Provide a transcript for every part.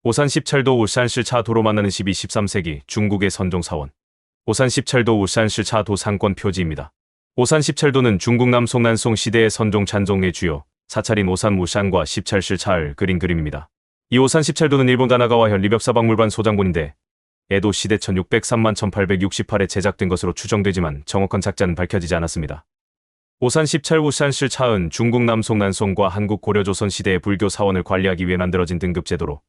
오산 17도 울산시 차도로 만나는 12-13세기 중국의 선종사원. 오산 17도 울산시 차도 상권 표지입니다. 오산 17도는 중국 남송 난송 시대의 선종 찬종의 주요 사찰인 오산 무산과 17시 차를 그린 그림입니다. 이 오산 17도는 일본 가나가와 현 리벽사박물관 소장본인데 에도 시대 1603만 1868에 제작된 것으로 추정되지만 정확한 작자는 밝혀지지 않았습니다. 오산 17 울산시 차은 중국 남송 난송과 한국 고려조선 시대의 불교 사원을 관리하기 위해 만들어진 등급제도로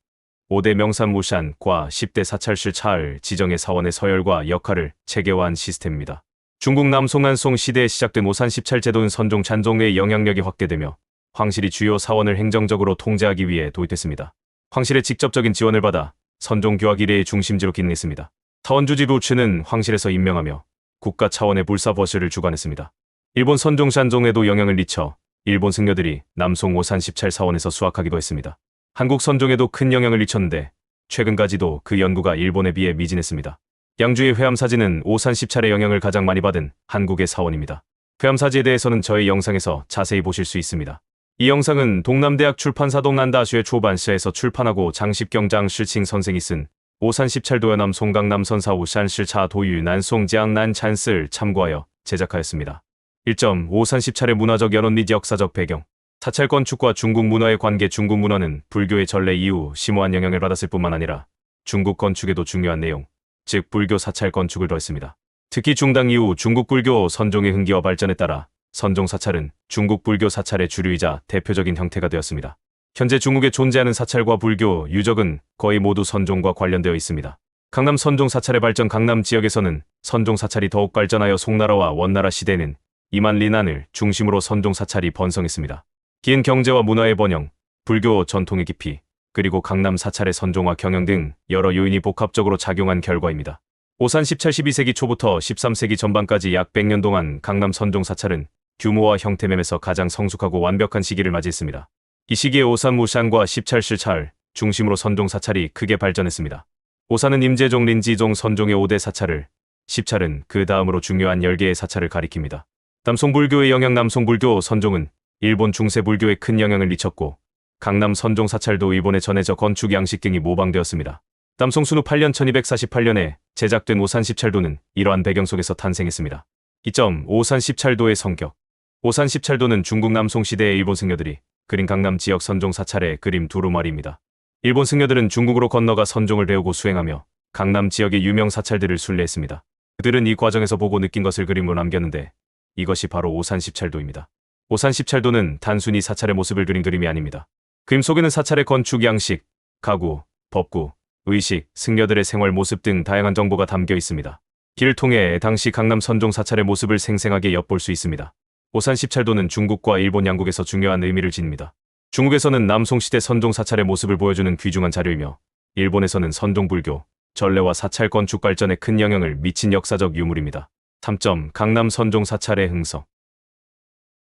5대 명산 무산과 10대 사찰시 차을 지정의 사원의 서열과 역할을 체계화한 시스템입니다. 중국 남송 난송 시대에 시작된 오산 17제도는 선종 찬종의 영향력이 확대되며 황실이 주요 사원을 행정적으로 통제하기 위해 도입됐습니다. 황실의 직접적인 지원을 받아 선종 교학 이래의 중심지로 기능했습니다. 사원주지 부츠는 황실에서 임명하며 국가 차원의 불사버시를 주관했습니다. 일본 선종 찬종에도 영향을 미쳐 일본 승려들이 남송 오산 17 사원에서 수학하기도 했습니다. 한국 선종에도 큰 영향을 미쳤는데 최근까지도 그 연구가 일본에 비해 미진했습니다. 양주의 회암사지는 오산 17의 영향을 가장 많이 받은 한국의 사원입니다. 회암사지에 대해서는 저의 영상에서 자세히 보실 수 있습니다. 이 영상은 동남대학 출판사 동난다슈의 초반시에서 출판하고 장십경장 실칭 선생이 쓴 오산 17도여 남송 강남선사 오산시 차 도유 난송지ang 난찬스를 참고하여 제작하였습니다. 1점. 오산 17의 문화적 연원 및 역사적 배경. 사찰 건축과 중국 문화의 관계. 중국 문화는 불교의 전래 이후 심오한 영향을 받았을 뿐만 아니라 중국 건축에도 중요한 내용, 즉 불교 사찰 건축을 더했습니다. 특히 중당 이후 중국 불교 선종의 흥기와 발전에 따라 선종 사찰은 중국 불교 사찰의 주류이자 대표적인 형태가 되었습니다. 현재 중국에 존재하는 사찰과 불교 유적은 거의 모두 선종과 관련되어 있습니다. 강남 선종 사찰의 발전. 강남 지역에서는 선종 사찰이 더욱 발전하여 송나라와 원나라 시대에는 이만 리난을 중심으로 선종 사찰이 번성했습니다. 긴 경제와 문화의 번영, 불교 전통의 깊이, 그리고 강남 사찰의 선종화 경영 등 여러 요인이 복합적으로 작용한 결과입니다. 오산 17, 12세기 초부터 13세기 전반까지 약 100년 동안 강남 선종 사찰은 규모와 형태 면에서 가장 성숙하고 완벽한 시기를 맞이했습니다. 이 시기에 오산 무산과 17시 차을 중심으로 선종 사찰이 크게 발전했습니다. 오산은 임재종, 린지종 선종의 5대 사찰을, 10찰은 그 다음으로 중요한 10개의 사찰을 가리킵니다. 남송불교의 영향. 남송불교 선종은 일본 중세불교에 큰 영향을 미쳤고 강남 선종 사찰도 일본에 전해져 건축 양식 등이 모방되었습니다. 남송 순후 8년 1248년에 제작된 오산 17도는 이러한 배경 속에서 탄생했습니다. 2점. 오산 17도의 성격. 오산 17도는 중국 남송 시대의 일본 승려들이 그린 강남 지역 선종 사찰의 그림 두루마리입니다. 일본 승려들은 중국으로 건너가 선종을 배우고 수행하며 강남 지역의 유명 사찰들을 순례했습니다. 그들은 이 과정에서 보고 느낀 것을 그림으로 남겼는데 이것이 바로 오산 17도입니다. 오산 17도는 단순히 사찰의 모습을 그린 그림이 아닙니다. 그림 속에는 사찰의 건축 양식, 가구, 법구, 의식, 승려들의 생활 모습 등 다양한 정보가 담겨 있습니다. 이를 통해 당시 강남 선종 사찰의 모습을 생생하게 엿볼 수 있습니다. 오산 17도는 중국과 일본 양국에서 중요한 의미를 지닙니다. 중국에서는 남송시대 선종 사찰의 모습을 보여주는 귀중한 자료이며 일본에서는 선종불교, 전래와 사찰 건축 발전에 큰 영향을 미친 역사적 유물입니다. 3점. 강남 선종 사찰의 흥성.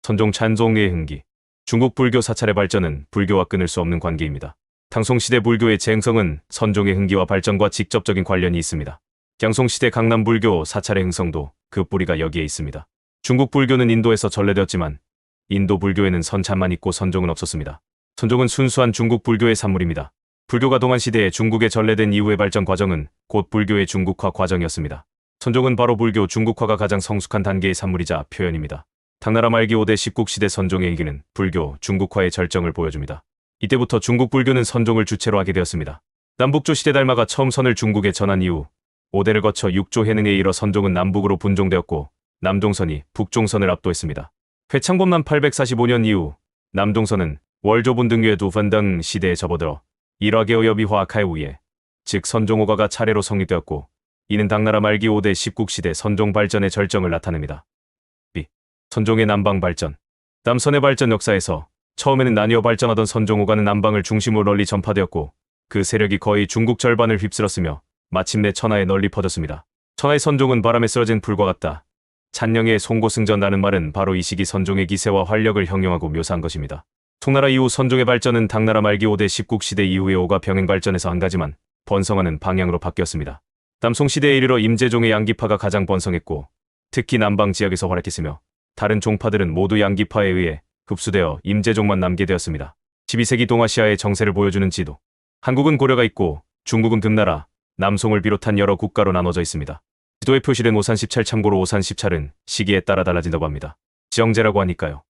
선종 찬종의 흥기. 중국 불교 사찰의 발전은 불교와 끊을 수 없는 관계입니다. 당송시대 불교의 쟁성은 선종의 흥기와 발전과 직접적인 관련이 있습니다. 양송시대 강남 불교 사찰의 흥성도 그 뿌리가 여기에 있습니다. 중국 불교는 인도에서 전래되었지만 인도 불교에는 선찬만 있고 선종은 없었습니다. 선종은 순수한 중국 불교의 산물입니다. 불교가 동안 시대에 중국에 전래된 이후의 발전 과정은 곧 불교의 중국화 과정이었습니다. 선종은 바로 불교 중국화가 가장 성숙한 단계의 산물이자 표현입니다. 당나라 말기 5대 19시대 선종의 일기는 불교 중국화의 절정을 보여줍니다. 이때부터 중국 불교는 선종을 주체로 하게 되었습니다. 남북조 시대 달마가 처음 선을 중국에 전한 이후 5대를 거쳐 6조 해능에 이르러 선종은 남북으로 분종되었고 남종선이 북종선을 압도했습니다. 회창범난 845년 이후 남종선은 월조분 등유의 두번 등 시대에 접어들어 일화계의 여비화 카이우에 즉 선종호가가 차례로 성립되었고 이는 당나라 말기 5대 19시대 선종 발전의 절정을 나타냅니다. 선종의 남방 발전. 남선의 발전 역사에서 처음에는 나뉘어 발전하던 선종호가는 남방을 중심으로 널리 전파되었고 그 세력이 거의 중국 절반을 휩쓸었으며 마침내 천하에 널리 퍼졌습니다. 천하의 선종은 바람에 쓰러진 풀과 같다. 찬령의 송고승전라는 말은 바로 이 시기 선종의 기세와 활력을 형용하고 묘사한 것입니다. 송나라 이후 선종의 발전은 당나라 말기 5대 19시대 이후의 오가 병행 발전에서 한 가지만 번성하는 방향으로 바뀌었습니다. 남송시대에 이르러 임재종의 양기파가 가장 번성했고 특히 남방 지역에서 활약했으며 다른 종파들은 모두 양기파에 의해 흡수되어 임재종만 남게 되었습니다. 12세기 동아시아의 정세를 보여주는 지도. 한국은 고려가 있고 중국은 금나라, 남송을 비롯한 여러 국가로 나눠져 있습니다. 지도에 표시된 오산 17 참고로 오산 17은 시기에 따라 달라진다고 합니다. 지형제라고 하니까요.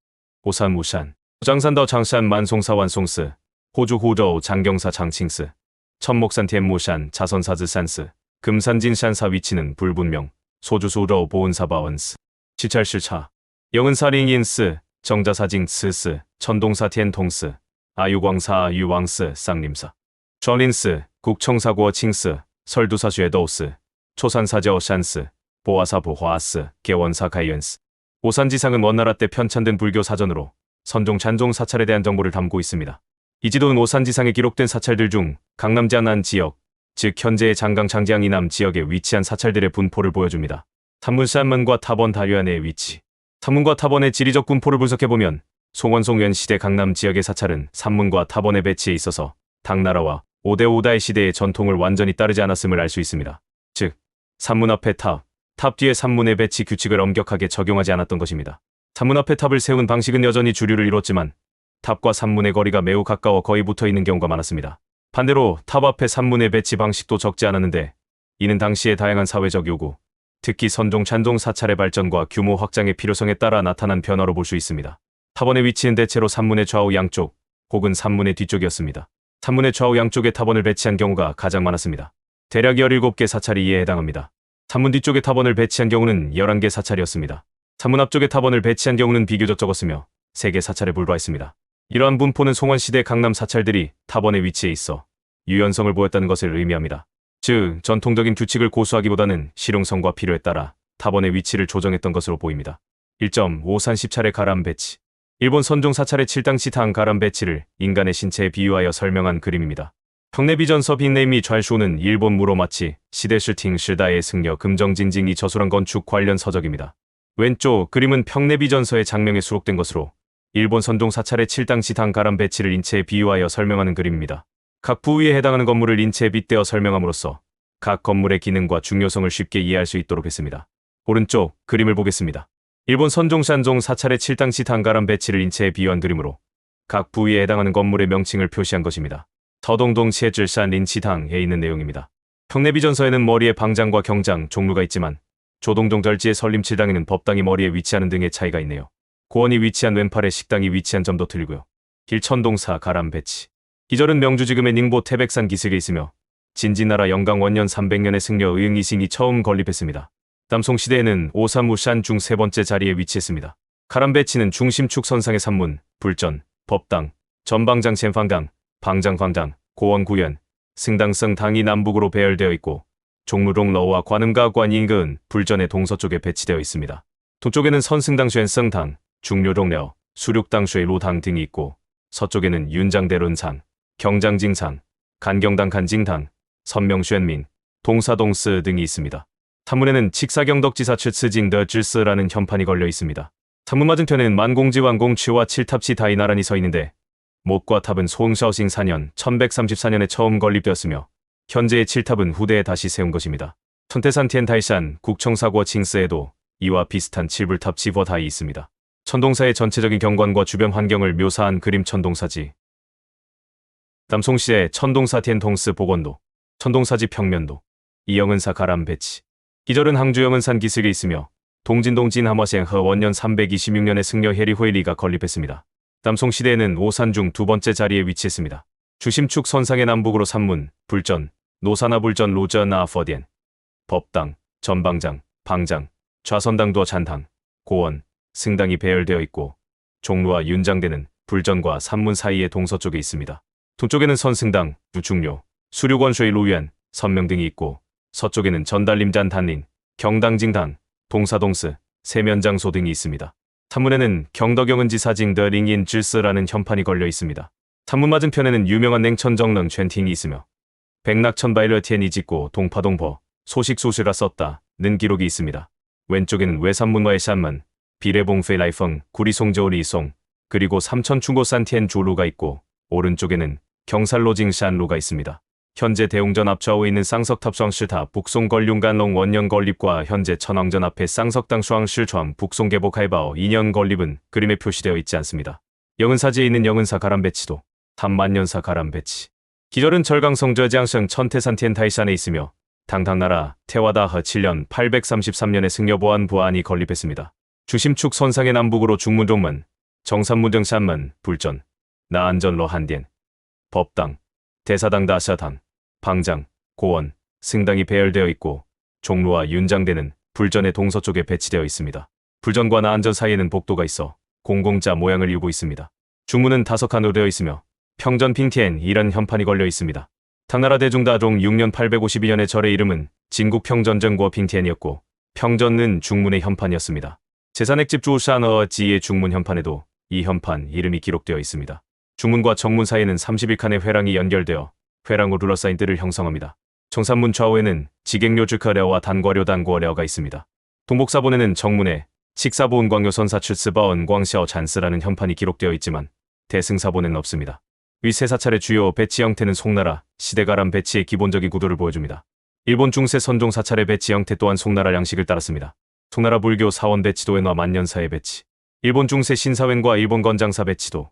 오산 무산, 장산더 장산 만송사 완송스, 호주 호저우 장경사 장칭스, 천목산 텐모산 자선사즈 산스, 금산진산사 위치는 불분명, 소주수러 보은사바원스, 시찰실차, 영은사링인스, 정자사징스스, 천동사 텐통스, 아유광사 유왕스 쌍림사, 저린스, 국청사고 칭스, 설두사주에도스, 초산사저 샨스, 보아사 보화스, 개원사 가이언스. 오산지상은 원나라 때 편찬된 불교 사전으로 선종 찬종 사찰에 대한 정보를 담고 있습니다. 이 지도는 오산지상에 기록된 사찰들 중 강남 지안안 지역, 즉 현재의 장강 장지항 이남 지역에 위치한 사찰들의 분포를 보여줍니다. 탐문산문과 탑원 다류안의 위치. 탐문과 탑원의 지리적 분포를 분석해보면 송원송元시대 강남 지역의 사찰은 산문과 탑원의 배치에 있어서 당나라와 오대오다의 시대의 전통을 완전히 따르지 않았음을 알 수 있습니다. 즉, 산문 앞에 탑, 탑 뒤에 산문의 배치 규칙을 엄격하게 적용하지 않았던 것입니다. 산문 앞에 탑을 세운 방식은 여전히 주류를 이뤘지만 탑과 산문의 거리가 매우 가까워 거의 붙어있는 경우가 많았습니다. 반대로 탑 앞에 산문의 배치 방식도 적지 않았는데 이는 당시의 다양한 사회적 요구, 특히 선종 찬종 사찰의 발전과 규모 확장의 필요성에 따라 나타난 변화로 볼 수 있습니다. 탑원의 위치는 대체로 산문의 좌우 양쪽 혹은 산문의 뒤쪽이었습니다. 산문의 좌우 양쪽에 탑원을 배치한 경우가 가장 많았습니다. 대략 17개 사찰이 이에 해당합니다. 산문 뒤쪽에 탑원을 배치한 경우는 11개 사찰이었습니다. 산문 앞쪽에 탑원을 배치한 경우는 비교적 적었으며 3개 사찰에 불과했습니다. 이러한 분포는 송원시대 강남 사찰들이 탑원의 위치에 있어 유연성을 보였다는 것을 의미합니다. 즉, 전통적인 규칙을 고수하기보다는 실용성과 필요에 따라 탑원의 위치를 조정했던 것으로 보입니다. 1점. 오산 10차례 가람 배치. 일본 선종 사찰의 7당시탕 가람 배치를 인간의 신체에 비유하여 설명한 그림입니다. 평내비전서 빈네임이 좌쇼는 일본 무로마치 시대실팅 실다의 승려 금정진징이 저술한 건축 관련 서적입니다. 왼쪽 그림은 평내비전서의 장명에 수록된 것으로 일본 선종 사찰의 7당시탕 가람 배치를 인체에 비유하여 설명하는 그림입니다. 각 부위에 해당하는 건물을 인체에 빗대어 설명함으로써 각 건물의 기능과 중요성을 쉽게 이해할 수 있도록 했습니다. 오른쪽 그림을 보겠습니다. 일본 선종 샨종 사찰의 7당시탕 가람 배치를 인체에 비유한 그림으로 각 부위에 해당하는 건물의 명칭을 표시한 것입니다. 서동동 치해질산 린치당에 있는 내용입니다. 평내비전서에는 머리에 방장과 경장, 종루가 있지만 조동동 절지의 설림칠당에는 법당이 머리에 위치하는 등의 차이가 있네요. 고원이 위치한 왼팔에 식당이 위치한 점도 틀리고요. 길천동사 가람 배치. 기절은 명주지금의 닝보 태백산 기슭에 있으며 진진나라 영강 원년 300년의 승려 의응이신이 처음 건립했습니다. 남송시대에는 오사무산 중 세 번째 자리에 위치했습니다. 가람 배치는 중심축 선상의 산문, 불전, 법당, 전방장 젠방당, 방장황당, 고원구현, 승당성 당이 남북으로 배열되어 있고 종루동 러와 관음가 관 인근 불전의 동서쪽에 배치되어 있습니다. 동쪽에는 선승당 쉔성당, 중료동려, 수륙당 쉐로당 등이 있고 서쪽에는 윤장대론상, 경장징상, 간경당 간징당, 선명쉔민, 동사동스 등이 있습니다. 산문에는 칙사경덕지사 츠스징더 질스라는 현판이 걸려 있습니다. 산문 맞은편에는 만공지 완공취와 칠탑치 다이 나란히 서 있는데 못과 탑은 송샤오싱 4년 1134년에 처음 건립되었으며 현재의 칠탑은 후대에 다시 세운 것입니다. 천태산 티엔타이산 국청사고 칭스에도 이와 비슷한 칠불탑 치버다이 있습니다. 천동사의 전체적인 경관과 주변 환경을 묘사한 그림 천동사지. 남송시의 천동사 텐통스 복원도, 천동사지 평면도, 이영은사 가람 배치. 기절은 항주 영은산 기슭에 있으며 동진동 진하머생 허 원년 326년에 승려 해리호일리가 건립했습니다. 남송시대에는 오산 중 두 번째 자리에 위치했습니다. 주심축 선상의 남북으로 산문, 불전, 노사나 불전 로저나 퍼디엔, 법당, 전방장, 방장, 좌선당도 잔당, 고원, 승당이 배열되어 있고 종루와 윤장대는 불전과 산문 사이의 동서쪽에 있습니다. 동쪽에는 선승당, 우중료, 수륙원쇼의 로유안, 선명 등이 있고 서쪽에는 전달림잔 단린, 경당징당, 동사동스, 세면장소 등이 있습니다. 산문에는 경덕영은지사징 더 링인 질스라는 현판이 걸려 있습니다. 산문 맞은편에는 유명한 냉천정릉 쉔팅이 있으며 백낙천바일러티엔이 짓고 동파동버, 소식소시라 썼다는 기록이 있습니다. 왼쪽에는 외산문과의 샨문, 비레봉페라이펑, 구리송저우리송, 그리고 삼천충고산티엔 조루가 있고 오른쪽에는 경살로징샨루가 있습니다. 현재 대웅전 앞좌우에 있는 쌍석탑수항실타 북송걸륜간롱 원년 건립과 현재 천왕전 앞에 쌍석당 수항실좌 북송개복하이바오 2년 건립은 그림에 표시되어 있지 않습니다. 영은사지에 있는 영은사 가람 배치도, 삼만년사 가람 배치. 기절은 절강성저지앙성 천태산티엔타이산에 있으며 당당나라 태화다허 7년 833년에 승려보안 부안이 건립했습니다. 주심축 선상의 남북으로 중문종문, 정산문정산문, 불전, 나안전로 한디엔, 법당, 대사당 다샤당, 방장, 고원, 승당이 배열되어 있고 종로와 윤장대는 불전의 동서쪽에 배치되어 있습니다. 불전과 나안전 사이에는 복도가 있어 공공자 모양을 이루고 있습니다. 중문은 5칸으로 되어 있으며 평전 핑티엔 이란 현판이 걸려 있습니다. 당나라 대중다종 6년 852년의 절의 이름은 진국평전정고 핑티엔이었고 평전은 중문의 현판이었습니다. 제산액집 주산어 지의 중문 현판에도 이 현판 이름이 기록되어 있습니다. 중문과 정문 사이에는 31칸의 회랑이 연결되어 회랑으로 둘러싸인 뜰을 형성합니다. 정산문 좌우에는 지객료주커려와 단과료단고려가 있습니다. 동복사본에는 정문에 식사보은 광요선사출스바언 광샤오 잔스라는 현판이 기록되어 있지만 대승사본에는 없습니다. 위 세 사찰의 주요 배치 형태는 송나라, 시대가람 배치의 기본적인 구도를 보여줍니다. 일본 중세 선종 사찰의 배치 형태 또한 송나라 양식을 따랐습니다. 송나라 불교 사원 배치도에나 만년사의 배치, 일본 중세 신사wen과 일본 건장사 배치도,